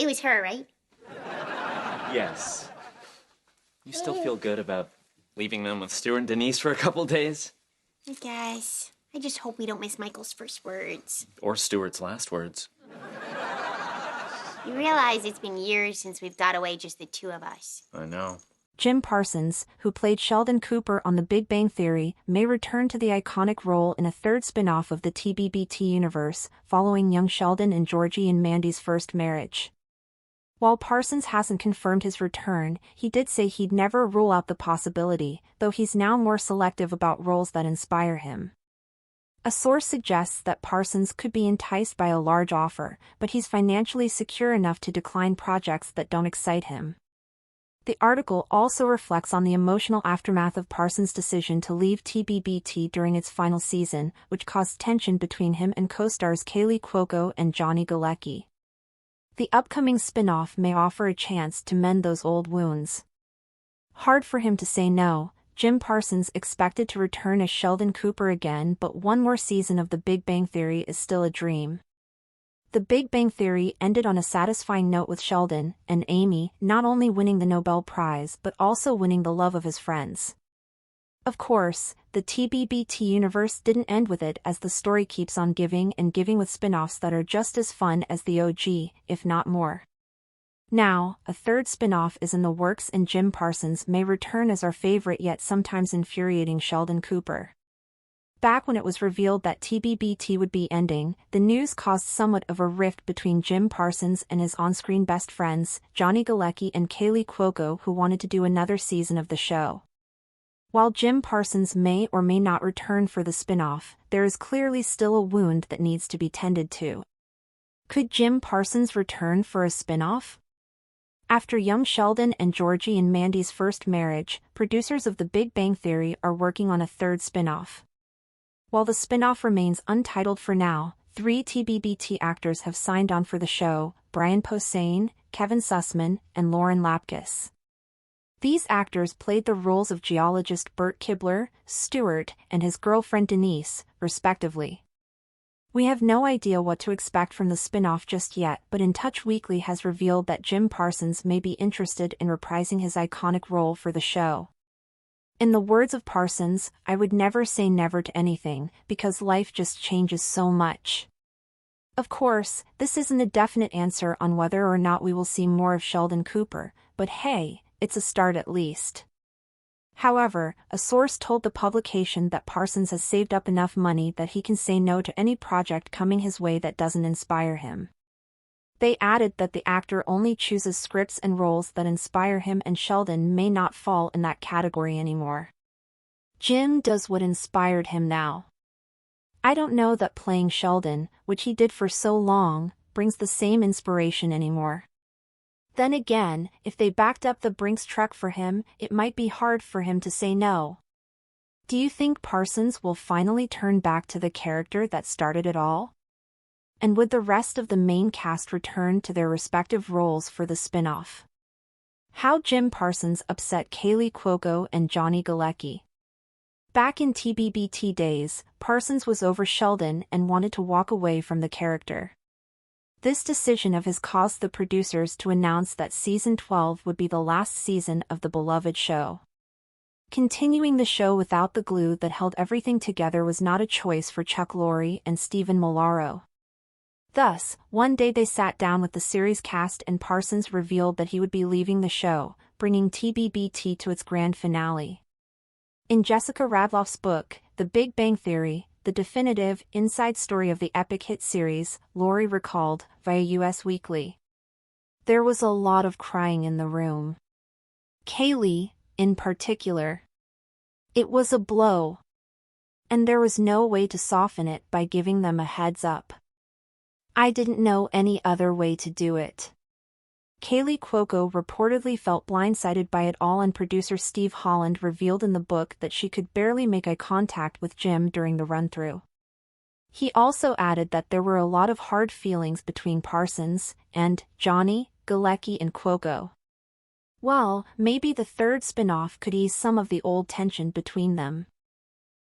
was her, right? Yes. You still feel good about leaving them with Stuart and Denise for a couple days? I guess. I just hope we don't miss Michael's first words. Or Stuart's last words. You realize it's been years since we've got away just the two of us. I know. Jim Parsons, who played Sheldon Cooper on The Big Bang Theory, may return to the iconic role in a third spin-off of the TBBT universe, following young Sheldon and Georgie and Mandy's first marriage. While Parsons hasn't confirmed his return, he did say he'd never rule out the possibility, though he's now more selective about roles that inspire him. A source suggests that Parsons could be enticed by a large offer, but he's financially secure enough to decline projects that don't excite him. The article also reflects on the emotional aftermath of Parsons' decision to leave TBBT during its final season, which caused tension between him and co-stars Kaley Cuoco and Johnny Galecki. The upcoming spin-off may offer a chance to mend those old wounds. Hard for him to say no. Jim Parsons expected to return as Sheldon Cooper again, but one more season of The Big Bang Theory is still a dream. The Big Bang Theory ended on a satisfying note with Sheldon and Amy not only winning the Nobel Prize but also winning the love of his friends. Of course, the TBBT universe didn't end with it, as the story keeps on giving and giving with spin-offs that are just as fun as the OG, if not more. Now, a third spin-off is in the works and Jim Parsons may return as our favorite yet sometimes infuriating Sheldon Cooper. Back when it was revealed that TBBT would be ending, the news caused somewhat of a rift between Jim Parsons and his on-screen best friends, Johnny Galecki and Kaley Cuoco, who wanted to do another season of the show. While Jim Parsons may or may not return for the spin-off, there is clearly still a wound that needs to be tended to. Could Jim Parsons return for a spin-off? After young Sheldon and Georgie and Mandy's first marriage, producers of The Big Bang Theory are working on a third spin-off. While the spin-off remains untitled for now, 3 TBBT actors have signed on for the show: Brian Posehn, Kevin Sussman, and Lauren Lapkus. These actors played the roles of geologist Bert Kibler, Stuart, and his girlfriend Denise, respectively. We have no idea what to expect from the spin-off just yet, but In Touch Weekly has revealed that Jim Parsons may be interested in reprising his iconic role for the show. In the words of Parsons, "I would never say never to anything, because life just changes so much." Of course, this isn't a definite answer on whether or not we will see more of Sheldon Cooper, but hey, it's a start at least. However, a source told the publication that Parsons has saved up enough money that he can say no to any project coming his way that doesn't inspire him. They added that the actor only chooses scripts and roles that inspire him, and Sheldon may not fall in that category anymore. Jim does what inspired him now. I don't know that playing Sheldon, which he did for so long, brings the same inspiration anymore. Then again, if they backed up the Brinks truck for him, it might be hard for him to say no. Do you think Parsons will finally turn back to the character that started it all? And would the rest of the main cast return to their respective roles for the spin-off? How Jim Parsons upset Kaley Cuoco and Johnny Galecki. Back in TBBT days, Parsons was over Sheldon and wanted to walk away from the character. This decision of his caused the producers to announce that Season 12 would be the last season of the beloved show. Continuing the show without the glue that held everything together was not a choice for Chuck Lorre and Stephen Molaro. Thus, one day they sat down with the series cast and Parsons revealed that he would be leaving the show, bringing TBBT to its grand finale. In Jessica Radloff's book, The Big Bang Theory, the definitive, inside story of the epic hit series, Lorre recalled, via US Weekly, "There was a lot of crying in the room. Kaley, in particular. It was a blow. And there was no way to soften it by giving them a heads up. I didn't know any other way to do it." Kaley Cuoco reportedly felt blindsided by it all, and producer Steve Holland revealed in the book that she could barely make eye contact with Jim during the run-through. He also added that there were a lot of hard feelings between Parsons and Johnny, Galecki and Cuoco. Well, maybe the third spin-off could ease some of the old tension between them.